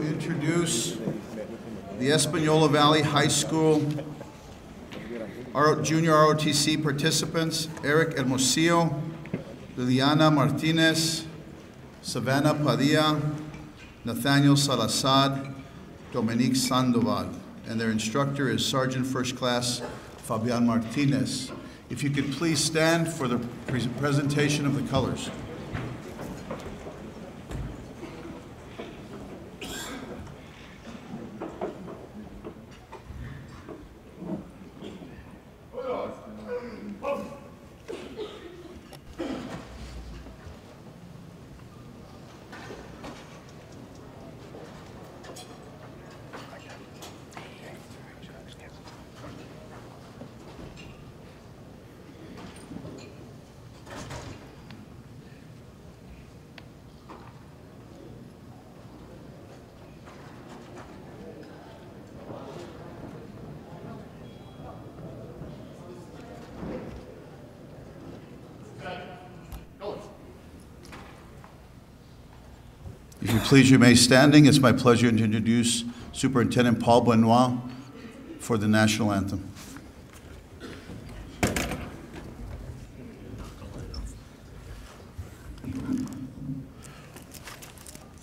to introduce the Espanola Valley High School Junior ROTC participants: Eric Hermosillo, Liliana Martinez, Savannah Padilla, Nathaniel Salazar, Dominique Sandoval, and their instructor is Sergeant First Class Fabian Martinez. If you could please stand for the presentation of the colors. If you please remain standing, it's my pleasure to introduce Superintendent Paul Benoit for the national anthem.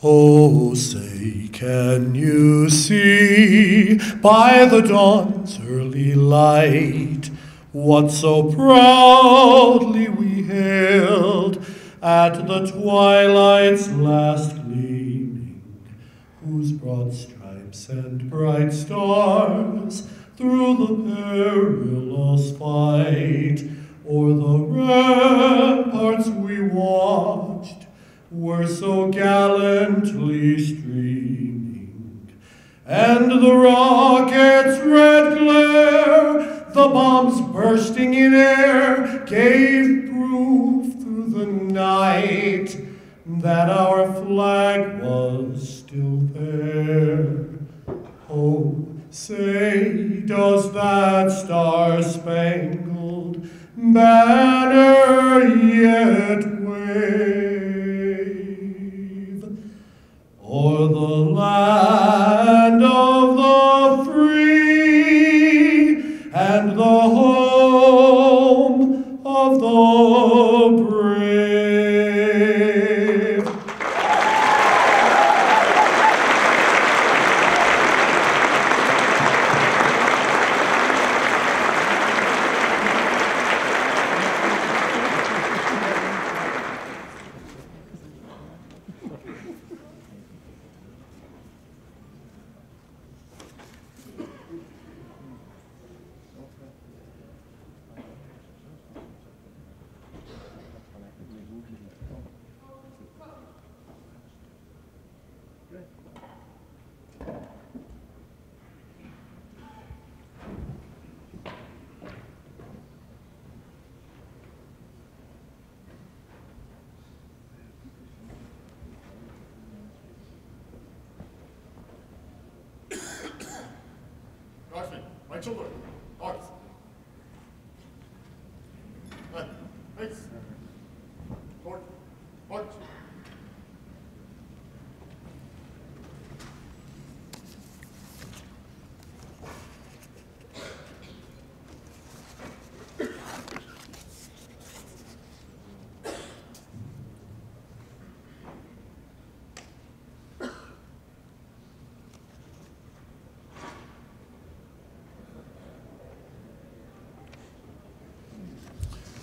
Oh, say, can you see by the dawn's early light what so proudly we hailed at the twilight's last gleaming, whose broad stripes and bright stars through the perilous fight o'er the ramparts we watched were so gallantly streaming, and the rocket's red glare, the bombs bursting in air, gave proof through the night that our flag was still there. Oh, say, does that star-spangled banner yet wave o'er the land of the free and the home of the brave? My children, arts. Thanks. Forward. March.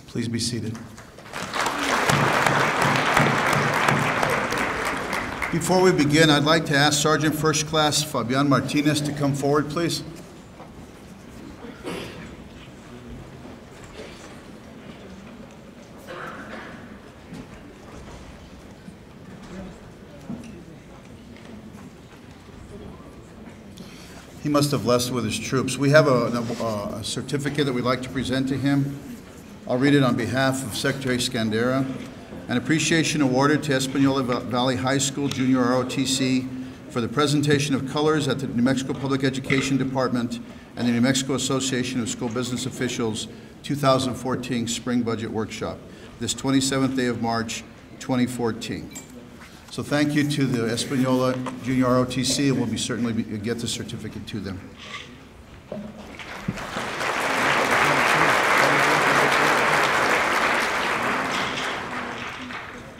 Please be seated. Before we begin, I'd like to ask Sergeant First Class Fabian Martinez to come forward, please. He must have left with his troops. We have a certificate that we'd like to present to him. I'll read it on behalf of Secretary Scandera. An appreciation awarded to Espanola Valley High School Junior ROTC for the presentation of colors at the New Mexico Public Education Department and the New Mexico Association of School Business Officials 2014 Spring Budget Workshop, this 27th day of March, 2014. So thank you to the Espanola Junior ROTC, and we'll be certainly get the certificate to them.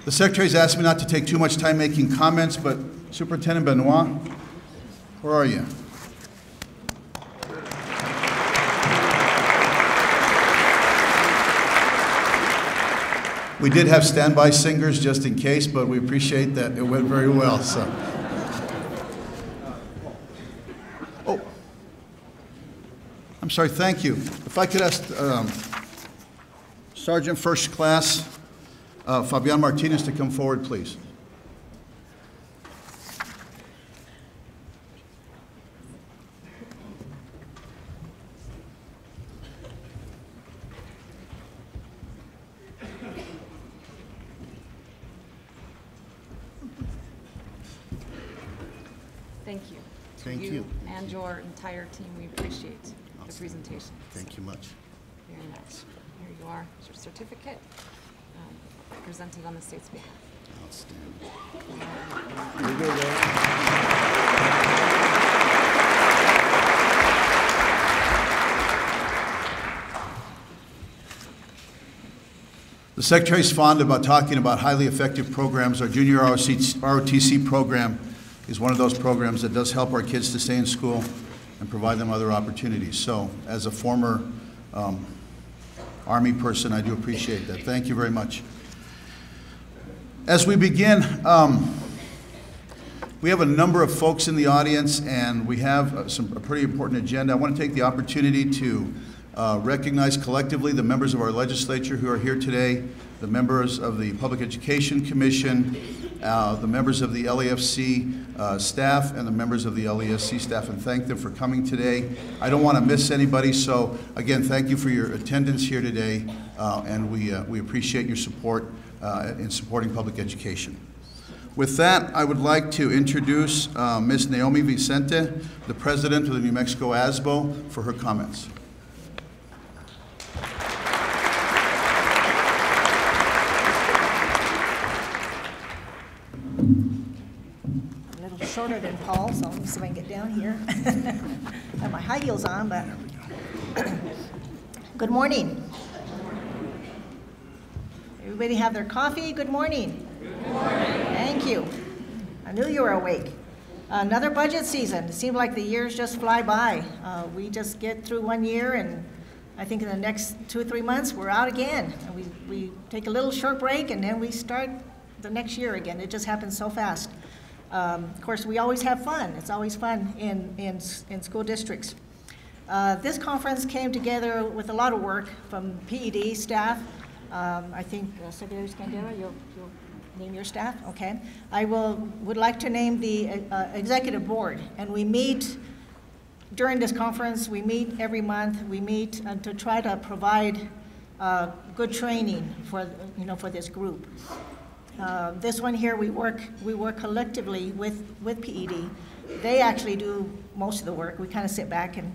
The Secretary's asked me not to take too much time making comments, but Superintendent Benoit, where are you? We did have standby singers just in case, but we appreciate that it went very well. So. Oh, I'm sorry, thank you. If I could ask Sergeant First Class Fabian Martinez to come forward, please. Thank you. Thank you. And your entire team, we appreciate the presentation. Thank you much. Very nice. Here you are, your certificate, presented on the state's behalf. Outstanding. The Secretary's fond about talking about highly effective programs. Our Junior ROTC program is one of those programs that does help our kids to stay in school and provide them other opportunities. So as a former Army person, I do appreciate that. Thank you very much. As we begin, we have a number of folks in the audience, and we have a pretty important agenda. I want to take the opportunity to recognize collectively the members of our legislature who are here today, the members of the Public Education Commission, the members of the LAFC staff, and the members of the LESC staff, and thank them for coming today. I don't want to miss anybody, so again, thank you for your attendance here today, and we appreciate your support in supporting public education. With that, I would like to introduce Ms. Naomi Vicente, the president of the New Mexico ASBO, for her comments. A little shorter than Paul, so let me see if I can get down here. I have my high heels on, but good morning. Everybody have their coffee? Good morning. Good morning. Thank you. I knew you were awake. Another budget season. It seems like the years just fly by. We just get through one year, and I think in the next 2 or 3 months, we're out again. And we take a little short break, and then we start the next year again. It just happens so fast. Of course, we always have fun. It's always fun in school districts. This conference came together with a lot of work from PED staff. I think Secretary Scandera, you'll name your staff, okay? I would like to name the executive board, and we meet during this conference. We meet every month. We meet to try to provide good training for this group. This one here, we work collectively with PED. They actually do most of the work. We kind of sit back and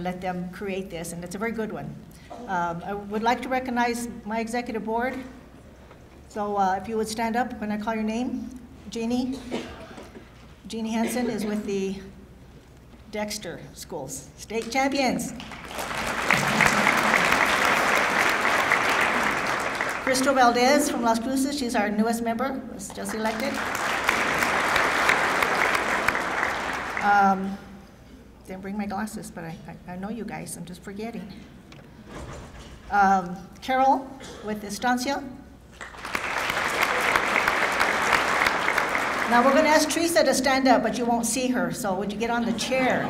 let them create this, and it's a very good one. I would like to recognize my executive board. So if you would stand up when I call your name. Jeannie Hansen is with the Dexter Schools, state champions. Crystal Valdez from Las Cruces, she's our newest member, was just elected. Didn't bring my glasses, but I know you guys, I'm just forgetting. Carol with Estancia. Now we're going to ask Teresa to stand up, but you won't see her, so would you get on the chair?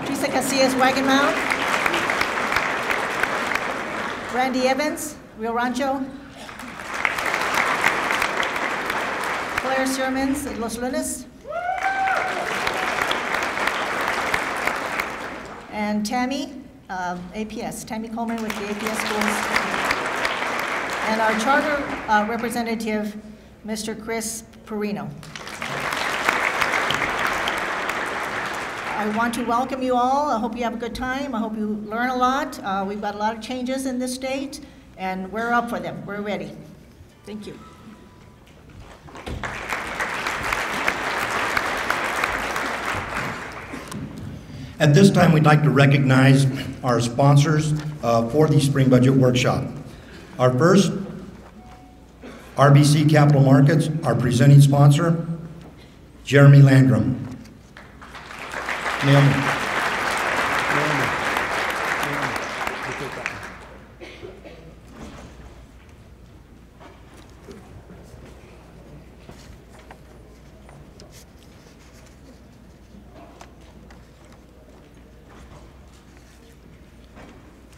Teresa Casillas, Wagon Mount. Randy Evans, Rio Rancho. Claire Sermons, Los Lunas. And Tammy, APS, Tammy Coleman with the APS schools. And our charter representative, Mr. Chris Perino. I want to welcome you all. I hope you have a good time. I hope you learn a lot. We've got a lot of changes in this state, and we're up for them. We're ready. Thank you. At this time, we'd like to recognize our sponsors for the Spring Budget Workshop. Our first, RBC Capital Markets, our presenting sponsor, Jeremy Landrum. Naomi.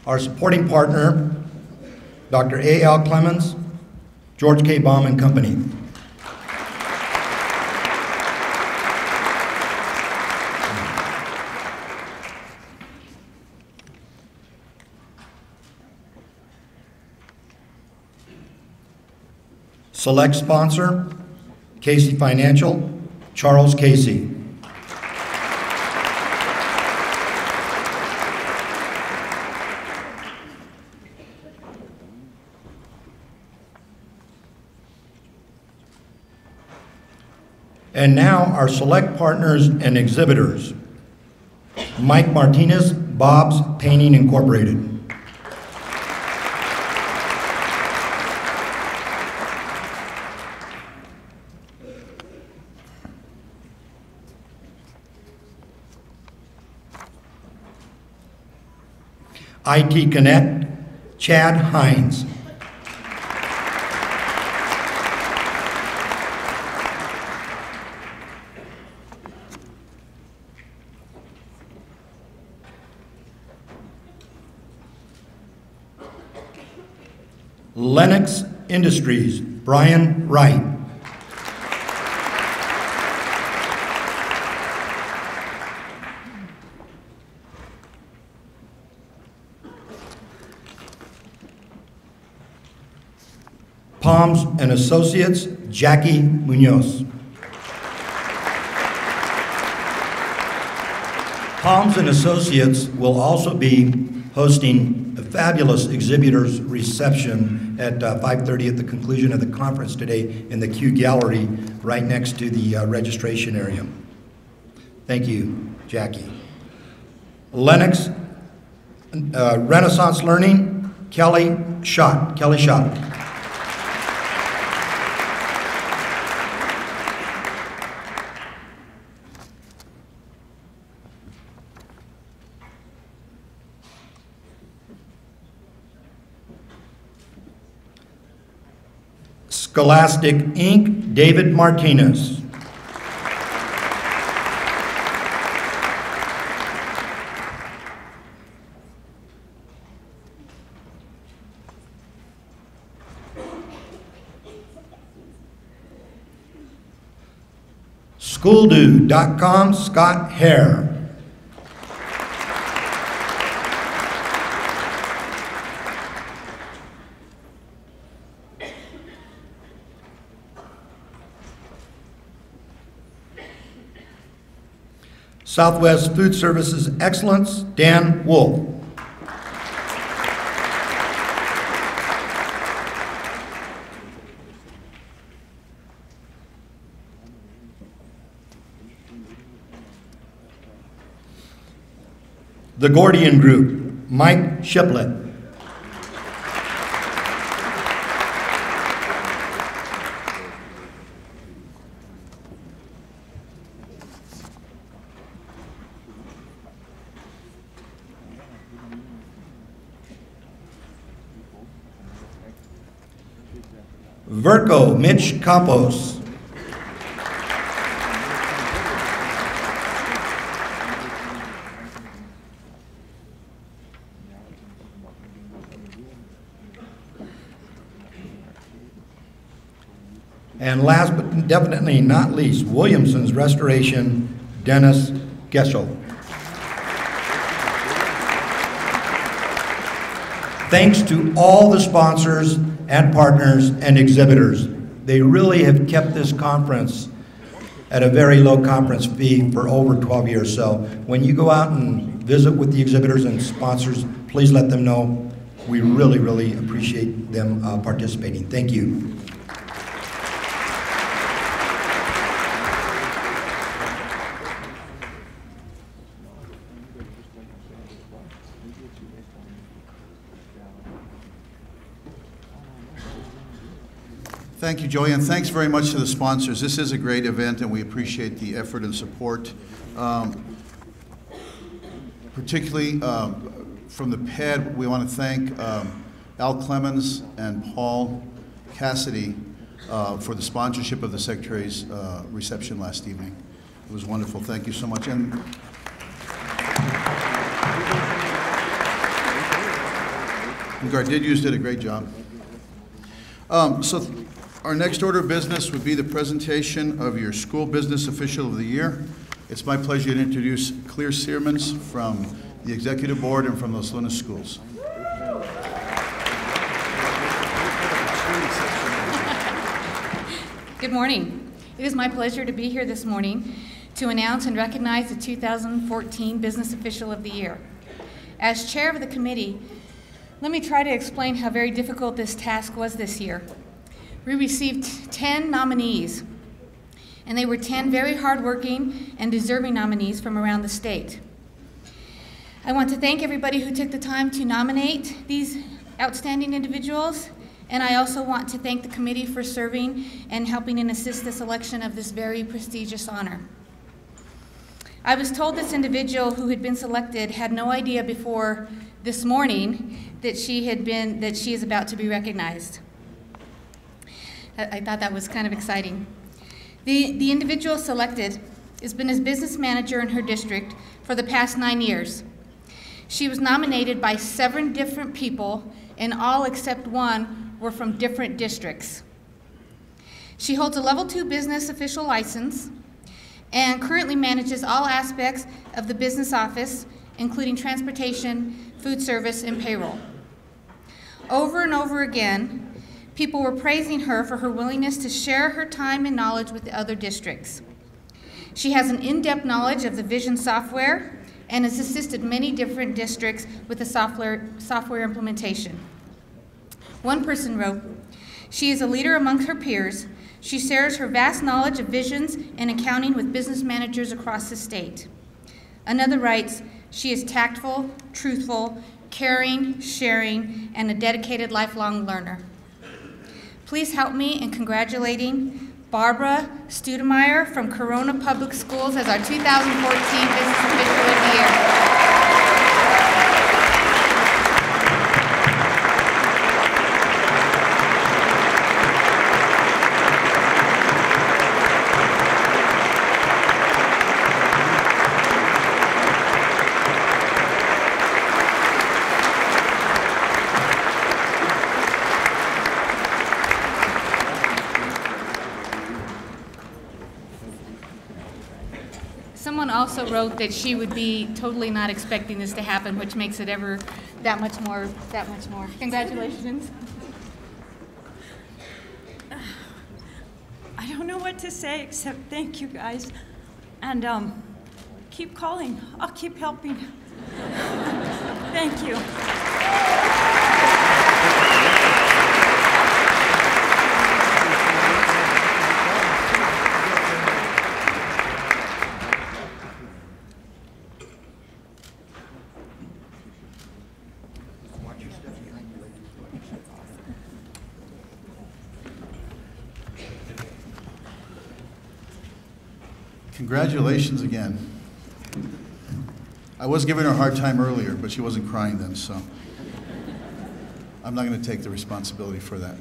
Our supporting partner, Dr. A.L. Clemens, George K. Baum and Company. Select sponsor, Casey Financial, Charles Casey. And now our select partners and exhibitors, Mike Martinez, Bob's Painting Incorporated. IT Connect, Chad Hines. Lennox Industries, Brian Wright. Palms and Associates, Jackie Munoz. Palms and Associates will also be hosting a fabulous exhibitors reception at 5:30 at the conclusion of the conference today in the Q Gallery right next to the registration area. Thank you, Jackie. Lennox Renaissance Learning, Kelly Schott. Scholastic Inc., David Martinez. Schooldo.com, Scott Hare. Southwest Food Services Excellence, Dan Wolf. The Gordian Group, Mike Shiplett. Verco, Mitch Campos. And last but definitely not least, Williamson's Restoration, Dennis Geschel. Thanks to all the sponsors and partners and exhibitors. They really have kept this conference at a very low conference fee for over 12 years. So when you go out and visit with the exhibitors and sponsors, please let them know we really, really appreciate them participating. Thank you. Thank you, Joey, and thanks very much to the sponsors. This is a great event, and we appreciate the effort and support. Particularly from the PED, we want to thank Al Clemens and Paul Cassidy for the sponsorship of the Secretary's reception last evening. It was wonderful. Thank you so much. And Gardidius did a great job. So our next order of business would be the presentation of your School Business Official of the Year. It's my pleasure to introduce Claire Searmans from the Executive Board and from Los Lunas Schools. Good morning. It is my pleasure to be here this morning to announce and recognize the 2014 Business Official of the Year. As chair of the committee, let me try to explain how very difficult this task was this year. We received 10 nominees, and they were 10 very hardworking and deserving nominees from around the state. I want to thank everybody who took the time to nominate these outstanding individuals, and I also want to thank the committee for serving and helping and assist the selection of this very prestigious honor. I was told this individual who had been selected had no idea before this morning that she is about to be recognized. I thought that was kind of exciting. The individual selected has been a business manager in her district for the past 9 years. She was nominated by 7 different people, and all except one were from different districts. She holds a Level 2 business official license and currently manages all aspects of the business office, including transportation, food service, and payroll. Over and over again, people were praising her for her willingness to share her time and knowledge with the other districts. She has an in-depth knowledge of the Vision software and has assisted many different districts with the software implementation. One person wrote, "She is a leader among her peers. She shares her vast knowledge of visions and accounting with business managers across the state." Another writes, "She is tactful, truthful, caring, sharing, and a dedicated lifelong learner." Please help me in congratulating Barbara Studemeyer from Corona Public Schools as our 2014 Business Official of the Year. Someone also wrote that she would be totally not expecting this to happen, which makes it ever that much more. Congratulations. I don't know what to say except thank you guys, and keep calling. I'll keep helping. Thank you. Congratulations again. I was giving her a hard time earlier, but she wasn't crying then, so I'm not going to take the responsibility for that.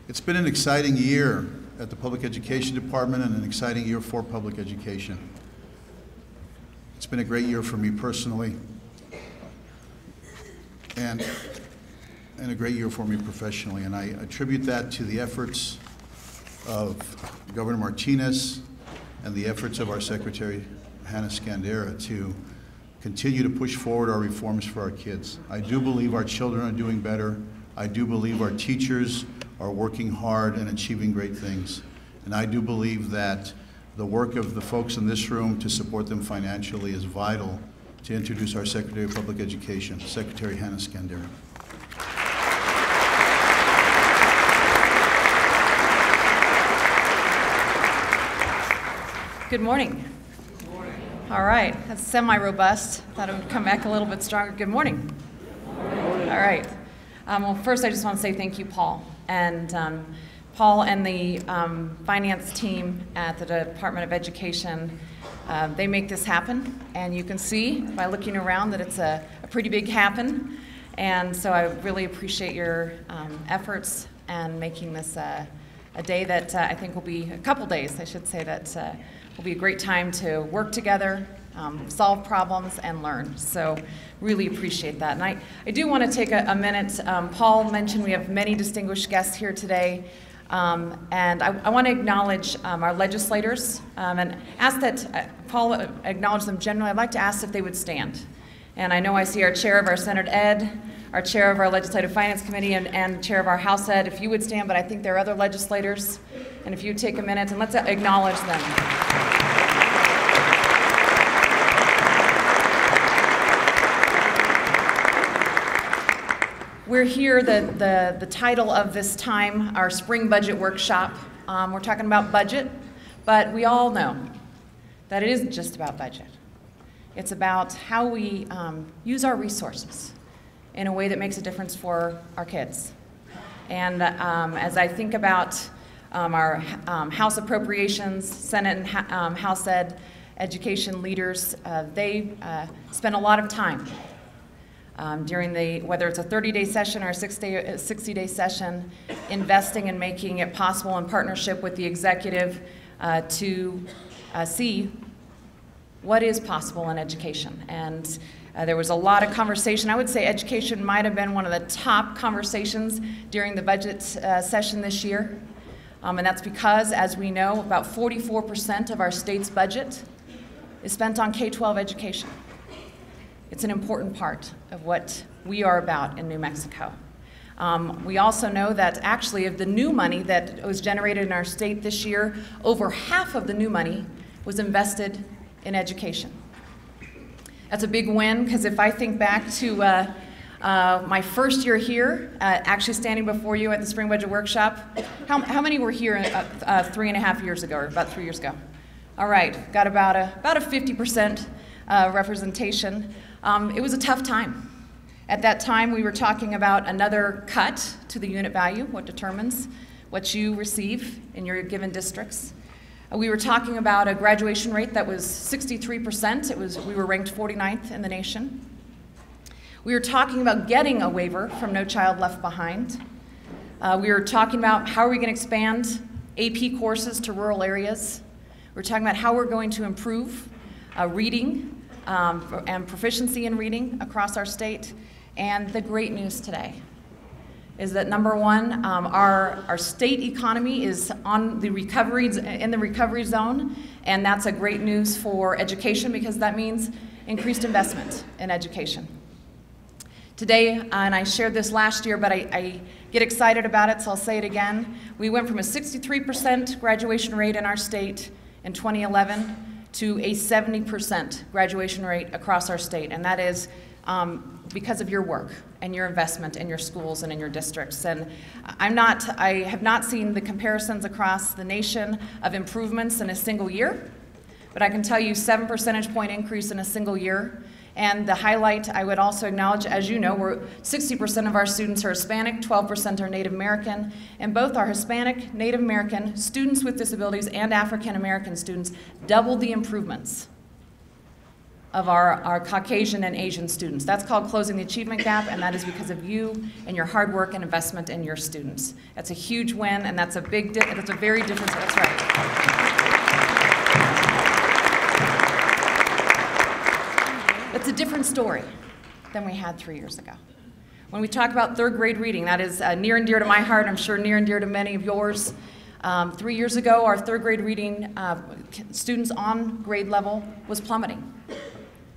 It's been an exciting year at the Public Education Department and an exciting year for public education. It's been a great year for me personally and a great year for me professionally, and I attribute that to the efforts of Governor Martinez and the efforts of our Secretary, Hannah Skandera, to continue to push forward our reforms for our kids. I do believe our children are doing better. I do believe our teachers are working hard and achieving great things. And I do believe that the work of the folks in this room to support them financially is vital to introduce our Secretary of Public Education, Secretary Hannah Skandera. Good morning. Good morning. All right, that's semi-robust. Thought it would come back a little bit stronger. Good morning. Good morning. All right. Well, first I just want to say thank you, Paul. And Paul and the finance team at the Department of Education, they make this happen. And you can see by looking around that it's a pretty big happen. And so I really appreciate your efforts and making this a day that I think will be, a couple days, I should say, that will be a great time to work together, solve problems, and learn. So really appreciate that. And I do want to take a minute. Paul mentioned we have many distinguished guests here today. And I want to acknowledge our legislators and ask that Paul acknowledge them generally. I'd like to ask if they would stand. And I know I see our chair of our Senate Ed, our chair of our Legislative Finance Committee, and chair of our House Ed, if you would stand, but I think there are other legislators. And if you would take a minute and let's acknowledge them. We're here, the title of this time, our spring budget workshop. We're talking about budget, but we all know that it isn't just about budget. It's about how we use our resources in a way that makes a difference for our kids. And as I think about our House appropriations, Senate and House Ed education leaders, they spend a lot of time during whether it's a 30-day session or a 60-day session, investing and making it possible in partnership with the executive to see what is possible in education. And there was a lot of conversation. I would say education might have been one of the top conversations during the budget session this year. And that's because, as we know, about 44% of our state's budget is spent on K-12 education. It's an important part of what we are about in New Mexico. We also know that actually of the new money that was generated in our state this year, over half of the new money was invested in education. That's a big win, because if I think back to my first year here, actually standing before you at the Spring Budget Workshop, how many were here 3.5 years ago, or about 3 years ago? All right, got about a 50% representation. It was a tough time. At that time, we were talking about another cut to the unit value, what determines what you receive in your given districts. We were talking about a graduation rate that was 63%. We were ranked 49th in the nation. We were talking about getting a waiver from No Child Left Behind. We were talking about how are we going to expand AP courses to rural areas. We were talking about how we're going to improve reading and proficiency in reading across our state. And the great news today is that number one, our state economy is in the recovery zone, and that's a great news for education because that means increased investment in education. Today, and I shared this last year, but I get excited about it, so I'll say it again. We went from a 63% graduation rate in our state in 2011 to a 70% graduation rate across our state, and that is because of your work and your investment in your schools and in your districts. And I have not seen the comparisons across the nation of improvements in a single year, but I can tell you 7 percentage point increase in a single year. And the highlight I would also acknowledge, as you know, 60% of our students are Hispanic, 12% are Native American, and both our Hispanic, Native American, students with disabilities, and African American students doubled the improvements of our Caucasian and Asian students. That's called closing the achievement gap, and that is because of you and your hard work and investment in your students. That's a huge win, and that's a very different, that's right. It's a different story than we had 3 years ago. When we talk about third grade reading, that is near and dear to my heart, I'm sure near and dear to many of yours. 3 years ago, our third grade reading students on grade level was plummeting.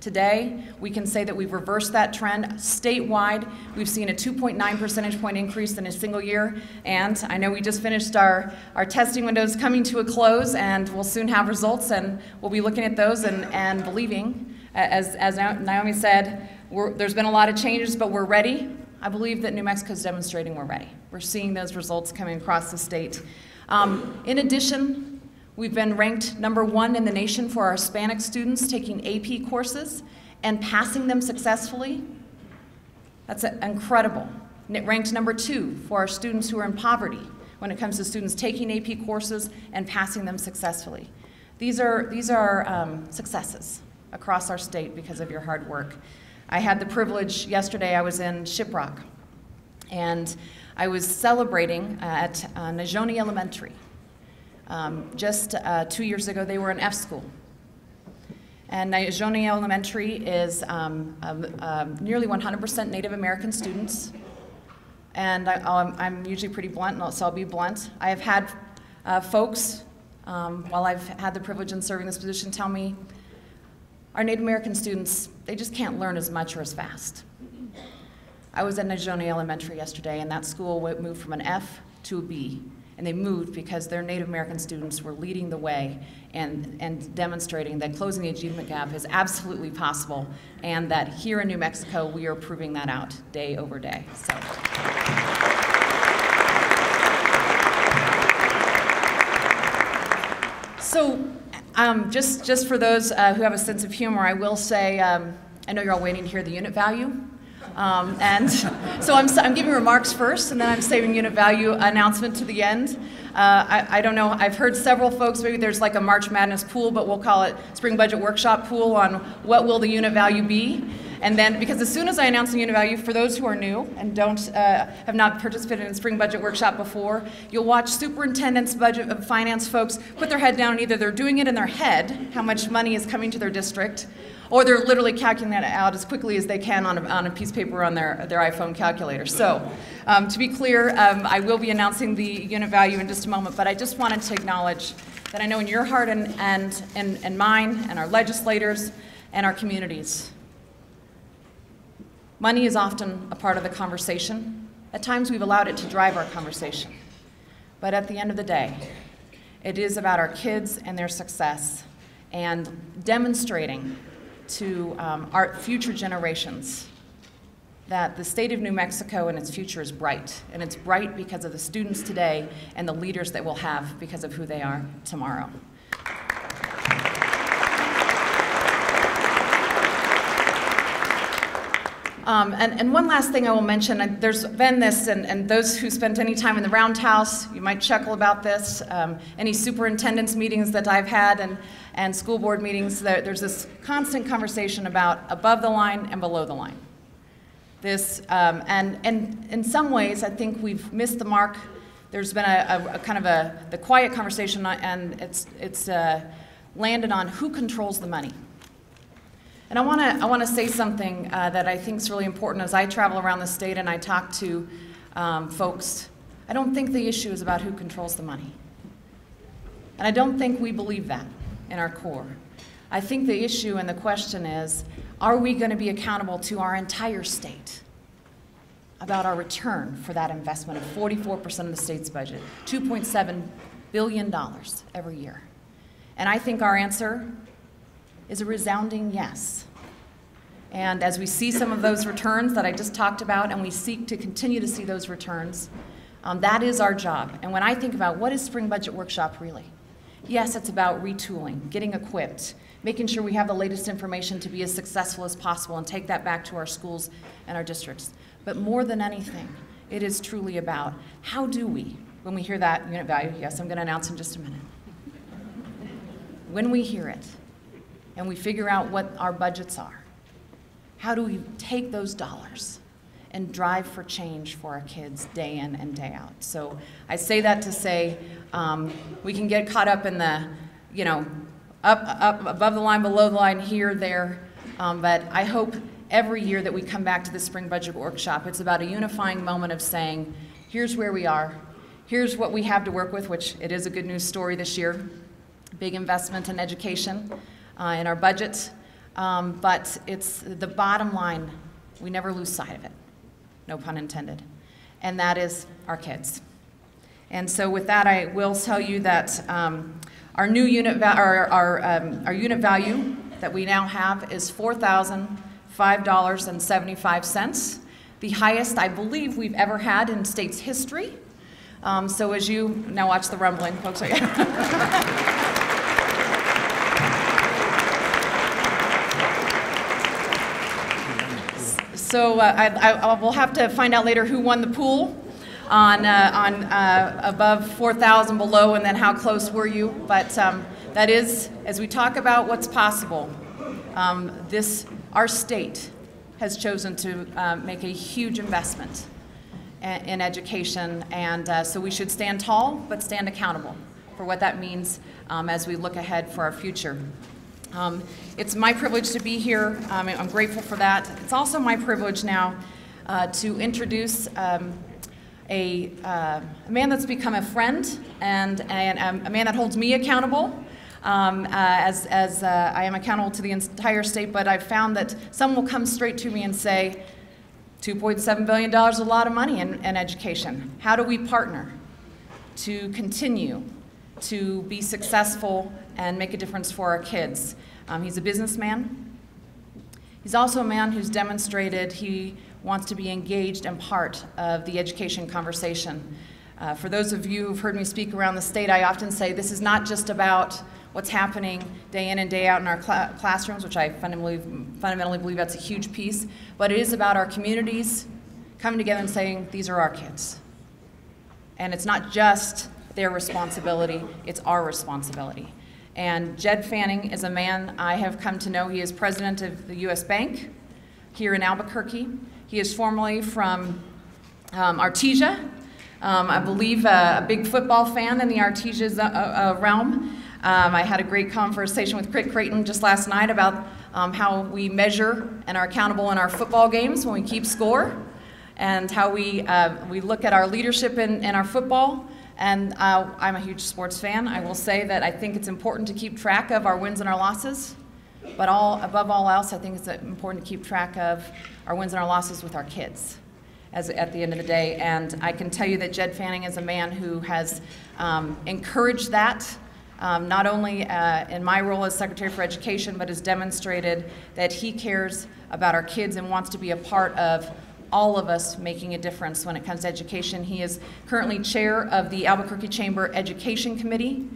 Today, we can say that we've reversed that trend. Statewide, we've seen a 2.9 percentage point increase in a single year, and I know we just finished our testing windows coming to a close, and we'll soon have results, and we'll be looking at those and believing, as Naomi said, there's been a lot of changes, but we're ready. I believe that New Mexico's demonstrating we're ready. We're seeing those results coming across the state. In addition, we've been ranked #1 in the nation for our Hispanic students taking AP courses and passing them successfully. That's incredible. ranked number 2 for our students who are in poverty when it comes to students taking AP courses and passing them successfully. These are successes across our state because of your hard work. I had the privilege yesterday, I was in Shiprock, and I was celebrating at Najoni Elementary. Just 2 years ago, they were an F school. And Najoni Elementary is nearly 100% Native American students. And I'm usually pretty blunt, so I'll be blunt. I have had folks, while I've had the privilege in serving this position, tell me our Native American students, they just can't learn as much or as fast. I was at Najoni Elementary yesterday, and that school moved from an F to a B. And they moved because their Native American students were leading the way and demonstrating that closing the achievement gap is absolutely possible, and that here in New Mexico, we are proving that out day over day. So just for those who have a sense of humor, I will say, I know you're all waiting to hear the unit value. And so I'm giving remarks first, and then I'm saving unit value announcement to the end. I don't know, I've heard several folks, maybe there's like a March Madness pool, but we'll call it Spring Budget Workshop pool on what will the unit value be. And then, because as soon as I announce the unit value, for those who are new and have not participated in Spring Budget Workshop before, you'll watch superintendents, budget finance folks put their head down, and either they're doing it in their head, how much money is coming to their district, or they're literally calculating that out as quickly as they can on a piece of paper on their iPhone calculator. So, to be clear, I will be announcing the unit value in just a moment, but I just wanted to acknowledge that I know in your heart and mine and our legislators and our communities, money is often a part of the conversation. At times we've allowed it to drive our conversation. But at the end of the day, it is about our kids and their success and demonstrating to our future generations that the state of New Mexico and its future is bright. And it's bright because of the students today and the leaders that we'll have because of who they are tomorrow. And one last thing I will mention, there's been this, and those who spent any time in the Roundhouse, you might chuckle about this, any superintendent's meetings that I've had and school board meetings, there's this constant conversation about above the line and below the line. This, and in some ways, I think we've missed the mark. There's been a kind of the quiet conversation, and it's landed on who controls the money. And I want to say something that I think is really important as I travel around the state and I talk to folks. I don't think the issue is about who controls the money. And I don't think we believe that in our core. I think the issue and the question is, are we going to be accountable to our entire state about our return for that investment of 44% of the state's budget, $2.7 billion every year? And I think our answer is a resounding yes. And as we see some of those returns that I just talked about, and we seek to continue to see those returns, that is our job. And when I think about what is Spring Budget Workshop really? Yes, it's about retooling, getting equipped, making sure we have the latest information to be as successful as possible and take that back to our schools and our districts. But more than anything, it is truly about how do we, when we hear that unit value, yes, I'm going to announce in just a minute, when we hear it, and we figure out what our budgets are, how do we take those dollars and drive for change for our kids day in and day out? So I say that to say we can get caught up in the, up above the line, below the line, here, there, but I hope every year that we come back to the Spring Budget Workshop, it's about a unifying moment of saying, here's where we are, here's what we have to work with, which it is a good news story this year, big investment in education, in our budget, but it's the bottom line. We never lose sight of it, no pun intended, and that is our kids. And so with that, I will tell you that our new unit, our unit value that we now have is $4,005.75, the highest I believe we've ever had in state's history. So as you now watch the rumbling, folks. So I will have to find out later who won the pool on above 4,000, below, and then how close were you. But that is, as we talk about what's possible, our state has chosen to make a huge investment in education, and so we should stand tall but stand accountable for what that means as we look ahead for our future. It's my privilege to be here. I'm grateful for that. It's also my privilege now to introduce a man that's become a friend and a man that holds me accountable. As I am accountable to the entire state, but I've found that some will come straight to me and say, $2.7 billion is a lot of money in education. How do we partner to continue to be successful and make a difference for our kids? He's a businessman. He's also a man who's demonstrated he wants to be engaged and part of the education conversation. For those of you who've heard me speak around the state, I often say this is not just about what's happening day in and day out in our classrooms, which I fundamentally believe that's a huge piece, but it is about our communities coming together and saying, these are our kids. And it's not just their responsibility, it's our responsibility. And Jed Fanning is a man I have come to know. He is president of the U.S. Bank here in Albuquerque. He is formerly from Artesia. I believe a big football fan in the Artesia realm. I had a great conversation with Crick Creighton just last night about how we measure and are accountable in our football games when we keep score, and how we look at our leadership in our football. And I'm a huge sports fan. I will say that I think it's important to keep track of our wins and our losses, but above all else, I think it's important to keep track of our wins and our losses with our kids at the end of the day. And I can tell you that Jed Fanning is a man who has encouraged that, not only in my role as Secretary for Education, but has demonstrated that he cares about our kids and wants to be a part of all of us making a difference when it comes to education. He is currently chair of the Albuquerque Chamber Education Committee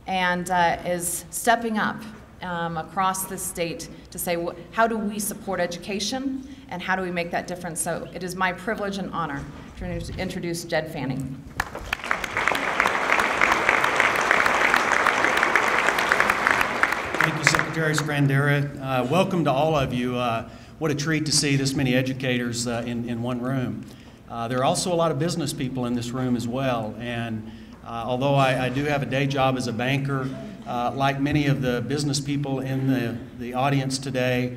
and is stepping up across the state to say, how do we support education and how do we make that difference? So it is my privilege and honor to introduce Jed Fanning. Thank you, Secretary Skandera. Welcome to all of you. What a treat to see this many educators in one room. There are also a lot of business people in this room as well, and although I do have a day job as a banker, like many of the business people in the audience today,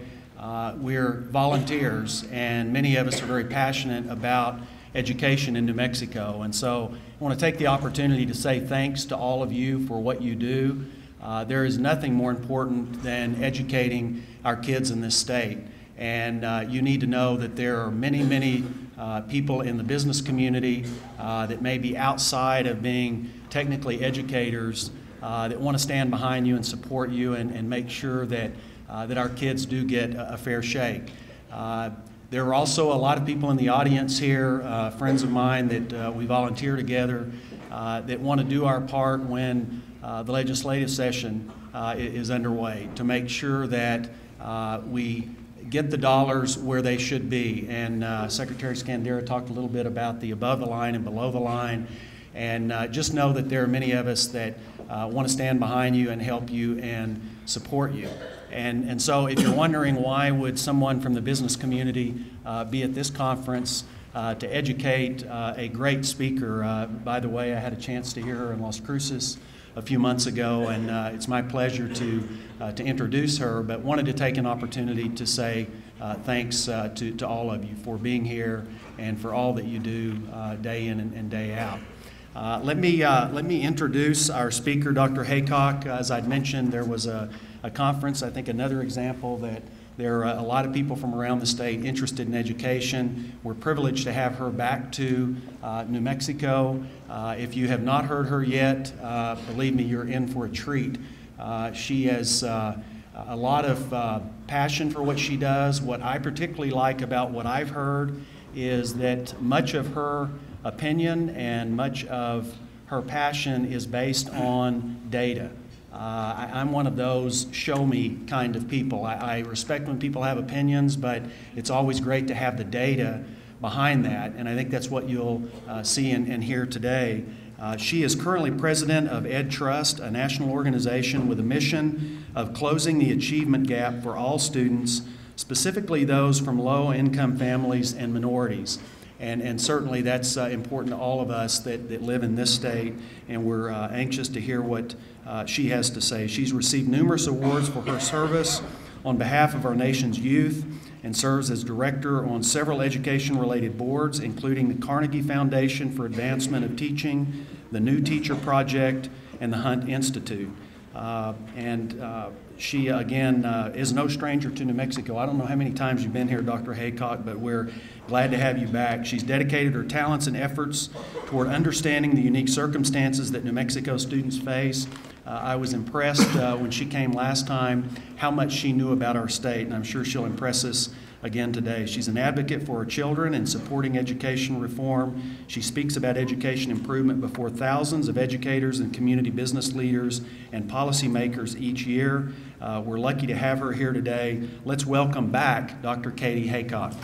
we're volunteers, and many of us are very passionate about education in New Mexico. And so I want to take the opportunity to say thanks to all of you for what you do. There is nothing more important than educating our kids in this state. And you need to know that there are many, many people in the business community that may be outside of being technically educators that want to stand behind you and support you and make sure that, that our kids do get a fair shake. There are also a lot of people in the audience here, friends of mine that we volunteer together, that want to do our part when the legislative session is underway to make sure that we get the dollars where they should be. And Secretary Skandera talked a little bit about the above the line and below the line. And just know that there are many of us that want to stand behind you and help you and support you. And so if you're wondering why would someone from the business community be at this conference to educate a great speaker, by the way, I had a chance to hear her in Las Cruces a few months ago, and it's my pleasure to introduce her, but wanted to take an opportunity to say thanks to all of you for being here and for all that you do day in and day out. Let me introduce our speaker, Dr. Haycock. As I'd mentioned, there was a conference, I think another example that there are a lot of people from around the state interested in education. We're privileged to have her back to New Mexico. If you have not heard her yet, believe me, you're in for a treat. She has a lot of passion for what she does. What I particularly like about what I've heard is that much of her opinion and much of her passion is based on data. I'm one of those show-me kind of people. I respect when people have opinions, but it's always great to have the data behind that, and I think that's what you'll see and hear today. She is currently president of Ed Trust, a national organization with a mission of closing the achievement gap for all students, specifically those from low-income families and minorities. And certainly that's important to all of us that live in this state, and we're anxious to hear what she has to say. She's received numerous awards for her service on behalf of our nation's youth and serves as director on several education-related boards, including the Carnegie Foundation for Advancement of Teaching, the New Teacher Project, and the Hunt Institute. She, again, is no stranger to New Mexico. I don't know how many times you've been here, Dr. Haycock, but we're glad to have you back. She's dedicated her talents and efforts toward understanding the unique circumstances that New Mexico students face. I was impressed when she came last time how much she knew about our state, and I'm sure she'll impress us again today. She's an advocate for her children and supporting education reform. She speaks about education improvement before thousands of educators and community business leaders and policymakers each year. We're lucky to have her here today. Let's welcome back Dr. Katie Haycock.